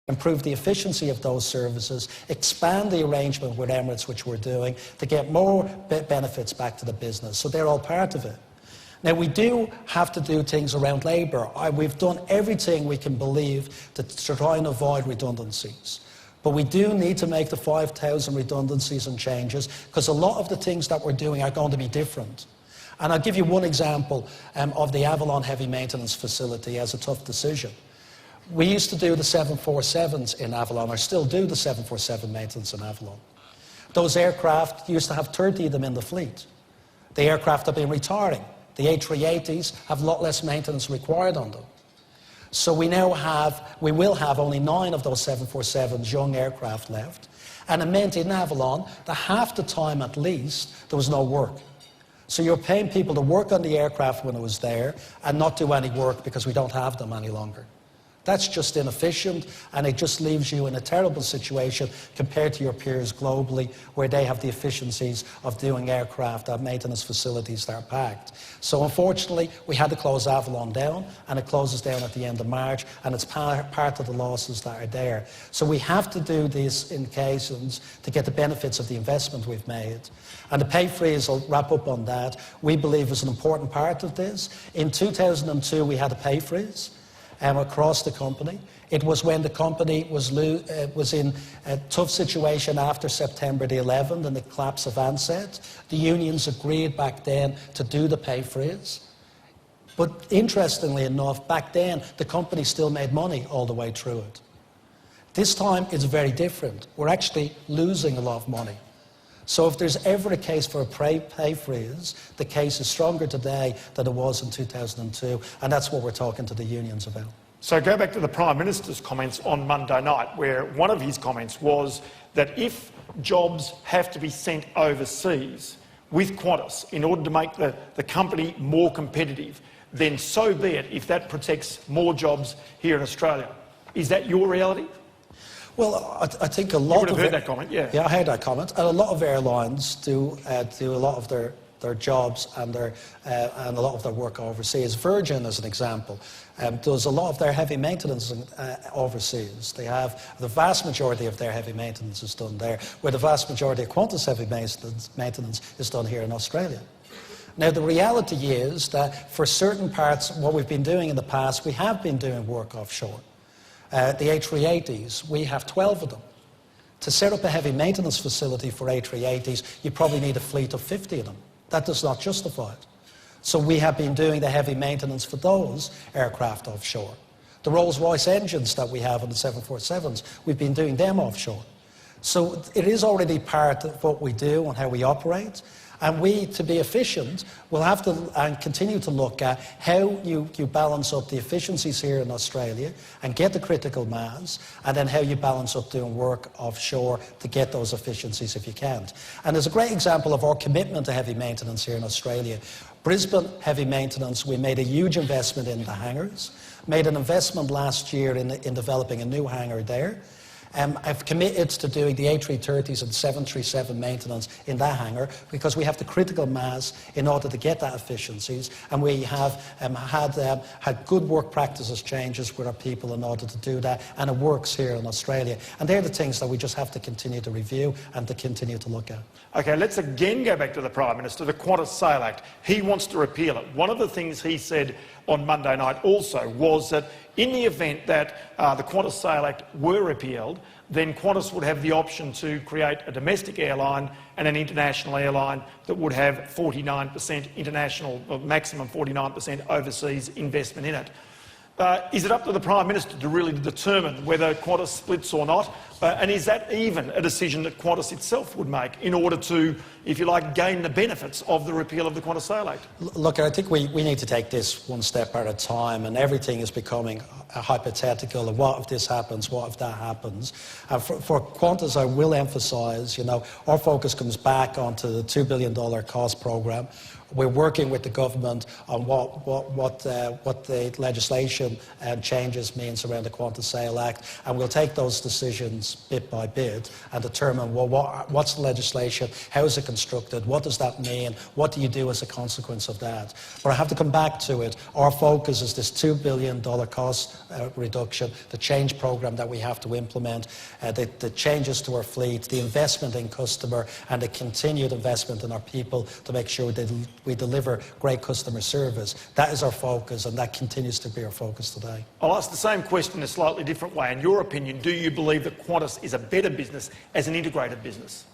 improve the efficiency of those services, expand the arrangement with Emirates, which we're doing, to get more benefits back to the business. So they're all part of it. Now, we do have to do things around labour. We've done everything we can believe to try and avoid redundancies. But we do need to make the 5,000 redundancies and changes, because a lot of the things that we're doing are going to be different. And I'll give you one example of the Avalon heavy maintenance facility as a tough decision. We used to do the 747s in Avalon, or still do the 747 maintenance in Avalon. Those aircraft used to have 30 of them in the fleet. The aircraft have been retiring. The A380s have a lot less maintenance required on them. So we will have only 9 of those 747s, young aircraft left. And it meant in Avalon that half the time at least there was no work. So you're paying people to work on the aircraft when it was there and not do any work because we don't have them any longer. That's just inefficient, and it just leaves you in a terrible situation compared to your peers globally, where they have the efficiencies of doing aircraft at maintenance facilities that are packed. So unfortunately, we had to close Avalon down, and it closes down at the end of March, and it's part of the losses that are there. So we have to do these indications to get the benefits of the investment we've made. And the pay freeze, I'll wrap up on that, we believe is an important part of this. In 2002, we had a pay freeze across the company. It was when the company was in a tough situation after September the 11th and the collapse of Ansett. The unions agreed back then to do the pay freeze. But interestingly enough, back then, the company still made money all the way through it. This time, it's very different. We're actually losing a lot of money. So if there's ever a case for a pay freeze, the case is stronger today than it was in 2002, and that's what we're talking to the unions about. So go back to the Prime Minister's comments on Monday night, where one of his comments was that if jobs have to be sent overseas with Qantas in order to make the company more competitive, then so be it if that protects more jobs here in Australia. Is that your reality? Well, I think a lot of... You would have heard that comment, yeah. Yeah, I heard that comment. And a lot of airlines do a lot of their jobs and a lot of their work overseas. Virgin, as an example, does a lot of their heavy maintenance overseas. They have the vast majority of their heavy maintenance is done there, where the vast majority of Qantas heavy maintenance is done here in Australia. Now, the reality is that for certain parts, what we've been doing in the past, we have been doing work offshore. The A380s, we have 12 of them. To set up a heavy maintenance facility for A380s, you probably need a fleet of 50 of them. That does not justify it. So we have been doing the heavy maintenance for those aircraft offshore. The Rolls-Royce engines that we have on the 747s, we've been doing them offshore. So it is already part of what we do and how we operate. And we, to be efficient, will have to and continue to look at how you balance up the efficiencies here in Australia and get the critical mass, and then how you balance up doing work offshore to get those efficiencies if you can't. And there's a great example of our commitment to heavy maintenance here in Australia. Brisbane heavy maintenance, we made a huge investment in the hangars, made an investment last year in developing a new hangar there. I've committed to doing the A330s and 737 maintenance in that hangar because we have the critical mass in order to get that efficiencies, and we have had good work practices changes with our people in order to do that, and it works here in Australia. And they're the things that we just have to continue to review and to continue to look at. OK, let's again go back to the Prime Minister, the Qantas Select. He wants to repeal it. One of the things he said on Monday night also was that in the event that the Qantas Select were repealed, then Qantas would have the option to create a domestic airline and an international airline that would have 49% international, or maximum 49% overseas investment in it. Is it up to the Prime Minister to really determine whether Qantas splits or not? And is that even a decision that Qantas itself would make in order to, if you like, gain the benefits of the repeal of the Qantas Select? Look, I think we need to take this one step at a time, and everything is becoming a hypothetical of what if this happens, what if that happens. For Qantas, I will emphasise, our focus comes back onto the $2 billion cost programme. We're working with the government on what the legislation and changes means around the Qantas Select, and we'll take those decisions bit by bit and determine, well, what's the legislation, how is it constructed, what does that mean, what do you do as a consequence of that. But I have to come back to it. Our focus is this $2 billion cost reduction, the change program that we have to implement, the changes to our fleet, the investment in customer, and the continued investment in our people to make sure that we deliver great customer service. That is our focus, and that continues to be our focus today. I'll ask the same question in a slightly different way. In your opinion, do you believe that Qantas is a better business as an integrated business?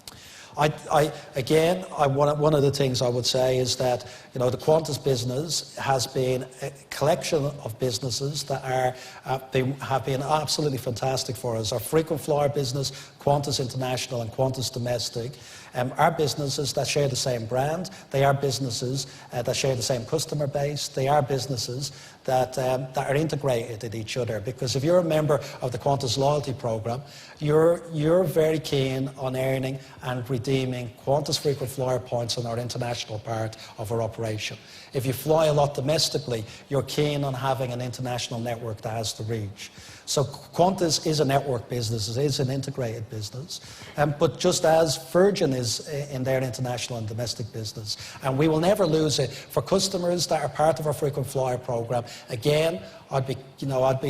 Again, one of the things I would say is that the Qantas business has been a collection of businesses that have been absolutely fantastic for us. Our frequent flyer business, Qantas International and Qantas Domestic, are businesses that share the same brand. They are businesses that share the same customer base. They are businesses that are integrated in each other. Because if you're a member of the Qantas loyalty program, you're very keen on earning and redeeming Qantas frequent flyer points on our international part of our operation. If you fly a lot domestically, you're keen on having an international network that has the reach. So Qantas is a network business, it is an integrated business, but just as Virgin is in their international and domestic business. And we will never lose it. For customers that are part of our frequent flyer program, again, I'd be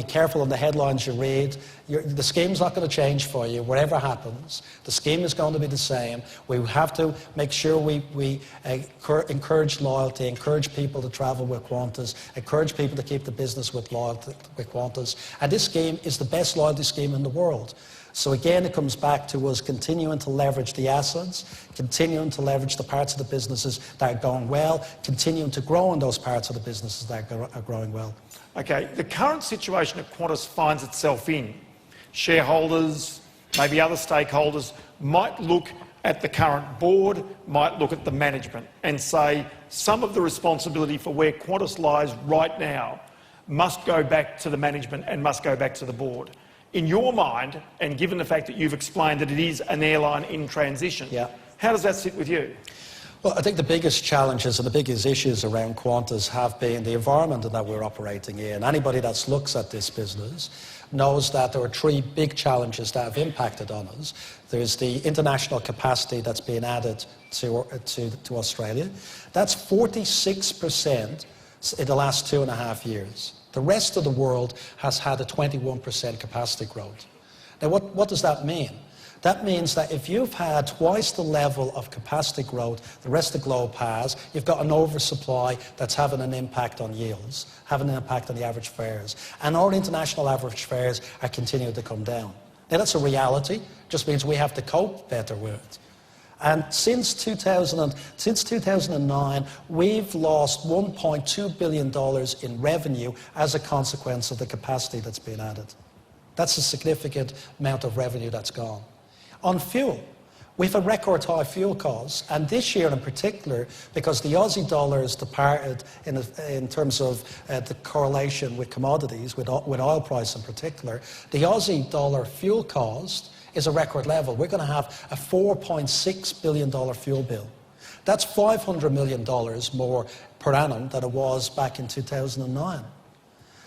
careful on the headlines you read. The scheme's not going to change for you, whatever happens. The scheme is going to be the same. We have to make sure we encourage loyalty, encourage people to travel with Qantas, encourage people to keep the business with Qantas. And this scheme is the best loyalty scheme in the world. So again, it comes back to us continuing to leverage the assets, continuing to leverage the parts of the businesses that are going well, continuing to grow in those parts of the businesses that are growing well. Okay, the current situation that Qantas finds itself in, shareholders, maybe other stakeholders, might look at the current board, might look at the management and say some of the responsibility for where Qantas lies right now must go back to the management and must go back to the board. In your mind, and given the fact that you've explained that it is an airline in transition, how does that sit with you? Well, I think the biggest challenges and the biggest issues around Qantas have been the environment that we're operating in. Anybody that looks at this business knows that there are three big challenges that have impacted on us. There's the international capacity that's been added to Australia. That's 46% in the last 2.5 years. The rest of the world has had a 21% capacity growth. Now, what does that mean? That means that if you've had twice the level of capacity growth the rest of the globe has, you've got an oversupply that's having an impact on yields, having an impact on the average fares. And our international average fares are continuing to come down. Now, that's a reality. It just means we have to cope better with it. And since 2009, we've lost $1.2 billion in revenue as a consequence of the capacity that's been added. That's a significant amount of revenue that's gone. On fuel, we've had record high fuel costs, and this year in particular, because the Aussie dollar has departed in terms of the correlation with commodities, with oil price in particular, the Aussie dollar fuel cost is a record level. We're going to have a $4.6 billion fuel bill. That's $500 million more per annum than it was back in 2009.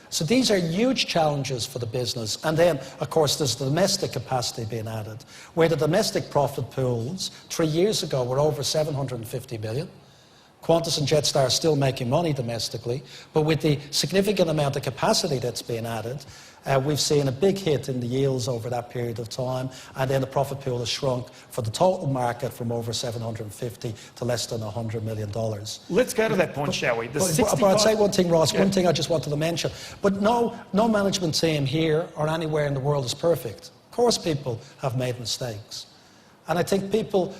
So these are huge challenges for the business. And then, of course, there's the domestic capacity being added, where the domestic profit pools 3 years ago were over $750 million. Qantas and Jetstar are still making money domestically, but with the significant amount of capacity that's being added, we've seen a big hit in the yields over that period of time, and then the profit pool has shrunk for the total market from over 750 to less than $100 million. Let's go to that point, shall we? But I'd say one thing, Ross, one thing I just wanted to mention. But no management team here or anywhere in the world is perfect. Of course people have made mistakes. And I think people,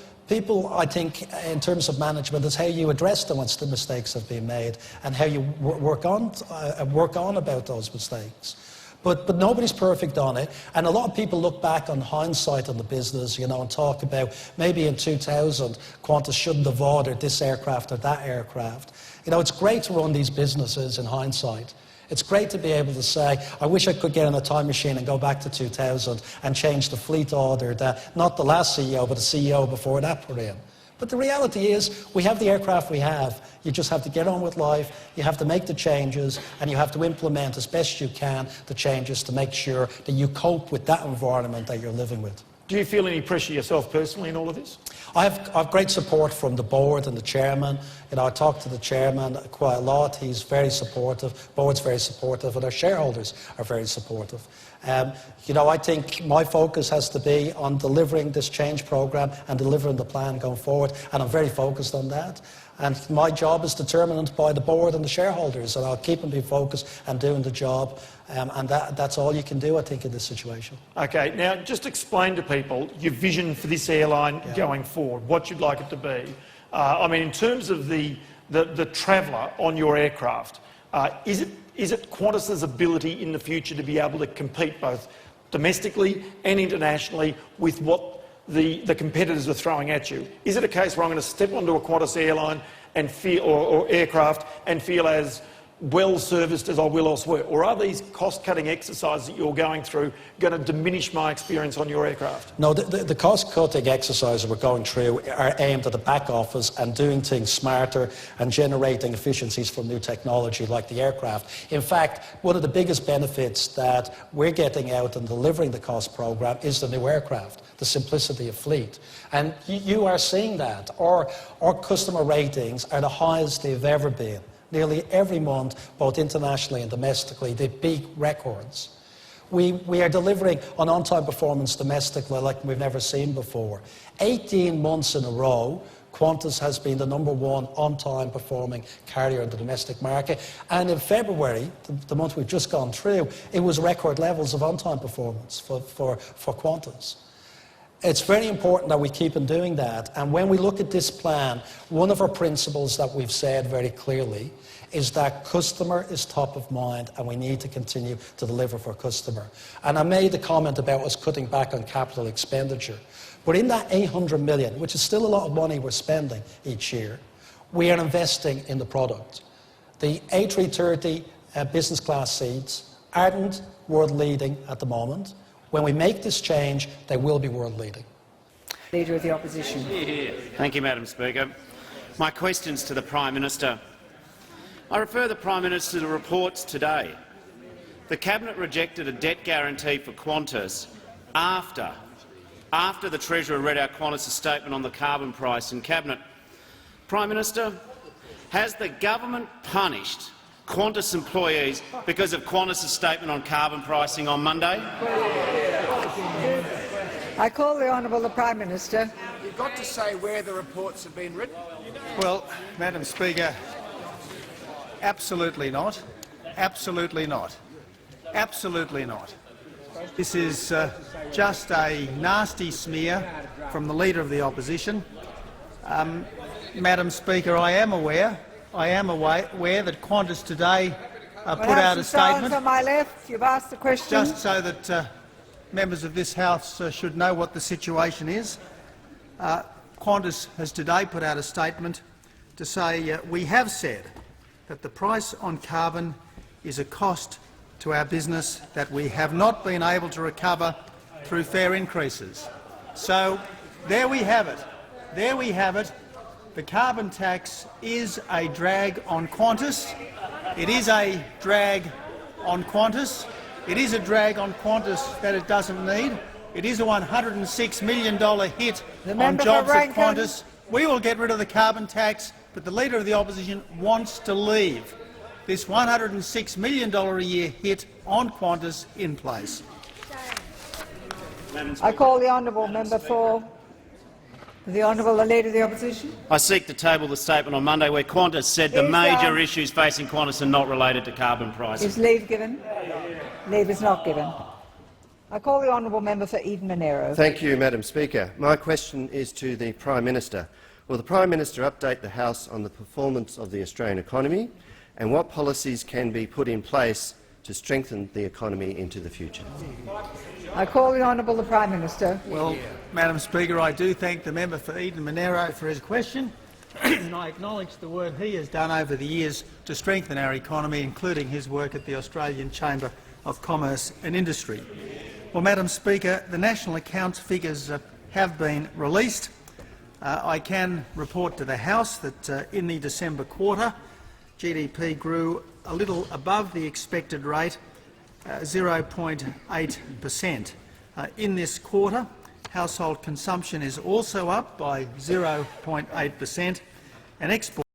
I think, in terms of management, is how you address them once the mistakes have been made and how you work on about those mistakes. But nobody's perfect on it. And a lot of people look back on hindsight on the business, and talk about maybe in 2000, Qantas shouldn't have ordered this aircraft or that aircraft. It's great to run these businesses in hindsight. It's great to be able to say, I wish I could get in a time machine and go back to 2000 and change the fleet order that not the last CEO, but the CEO before that put in. But the reality is we have the aircraft we have. You just have to get on with life, you have to make the changes, and you have to implement as best you can the changes to make sure that you cope with that environment that you're living with. Do you feel any pressure yourself personally in all of this? I have great support from the board and the chairman. I talk to the chairman quite a lot. He's very supportive, board's very supportive, and our shareholders are very supportive. I think my focus has to be on delivering this change programme and delivering the plan going forward, and I'm very focused on that. And my job is determined by the board and the shareholders, and I'll keep them being focused and doing the job, and that's all you can do, I think, in this situation. Okay, now just explain to people your vision for this airline going forward, what you'd like it to be. In terms of the traveller on your aircraft, is it Qantas's ability in the future to be able to compete both domestically and internationally with what the competitors are throwing at you? Is it a case where I'm going to step onto a Qantas airline and feel, or aircraft and feel as well serviced as I will elsewhere? Or are these cost-cutting exercises that you're going through going to diminish my experience on your aircraft? No, the cost-cutting exercises we're going through are aimed at the back office and doing things smarter and generating efficiencies from new technology like the aircraft. In fact, one of the biggest benefits that we're getting out and delivering the cost programme is the new aircraft, the simplicity of fleet. And you are seeing that. Our customer ratings are the highest they've ever been. Nearly every month, both internationally and domestically, they beat records. We are delivering an on-time performance domestically like we've never seen before. 18 months in a row, Qantas has been the #1 on-time performing carrier in the domestic market. And in February, the month we've just gone through, it was record levels of on-time performance for Qantas. It's very important that we keep on doing that. And when we look at this plan, one of our principles that we've said very clearly is that customer is top of mind, and we need to continue to deliver for customer. And I made the comment about us cutting back on capital expenditure. But in that 800 million, which is still a lot of money we're spending each year, we are investing in the product. The A330 business class seats aren't world leading at the moment. When we make this change, they will be world leading. Leader of the Opposition. Thank you, Madam Speaker. My question's to the Prime Minister. I refer the Prime Minister to reports today. The Cabinet rejected a debt guarantee for Qantas after the Treasurer read out Qantas' statement on the carbon price in Cabinet. Prime Minister, has the government punished Qantas employees because of Qantas' statement on carbon pricing on Monday? I call the Honourable Prime Minister. You've got to say where the reports have been written. Well, Madam Speaker, absolutely not. Absolutely not. Absolutely not. This is just a nasty smear from the Leader of the Opposition. Madam Speaker, I am aware that Qantas today put out a statement. On my left, you've asked the question. Just so that members of this House should know what the situation is. Qantas has today put out a statement to say we have said that the price on carbon is a cost to our business that we have not been able to recover through fare increases. So there we have it. There we have it. The carbon tax is a drag on Qantas. It is a drag on Qantas. It is a drag on Qantas that it doesn't need. It is a $106 million hit on jobs at Qantas. We will get rid of the carbon tax, but the Leader of the Opposition wants to leave this $106 million a year hit on Qantas in place. I call the Honourable Member for the Honourable Leader of the Opposition. I seek to table the statement on Monday where Qantas said the major issues facing Qantas are not related to carbon pricing. Is leave given? Leave is not given. I call the Honourable Member for Eden Monaro. Thank you, Madam Speaker. My question is to the Prime Minister. Will the Prime Minister update the House on the performance of the Australian economy and what policies can be put in place to strengthen the economy into the future? I call the Honourable Prime Minister. Well, Madam Speaker, I do thank the member for Eden Monaro for his question, and I acknowledge the work he has done over the years to strengthen our economy, including his work at the Australian Chamber of Commerce and Industry. Well, Madam Speaker, the national accounts figures have been released. I can report to the House that in the December quarter, GDP grew a little above the expected rate, 0.8%. In this quarter, household consumption is also up by 0.8%, and exports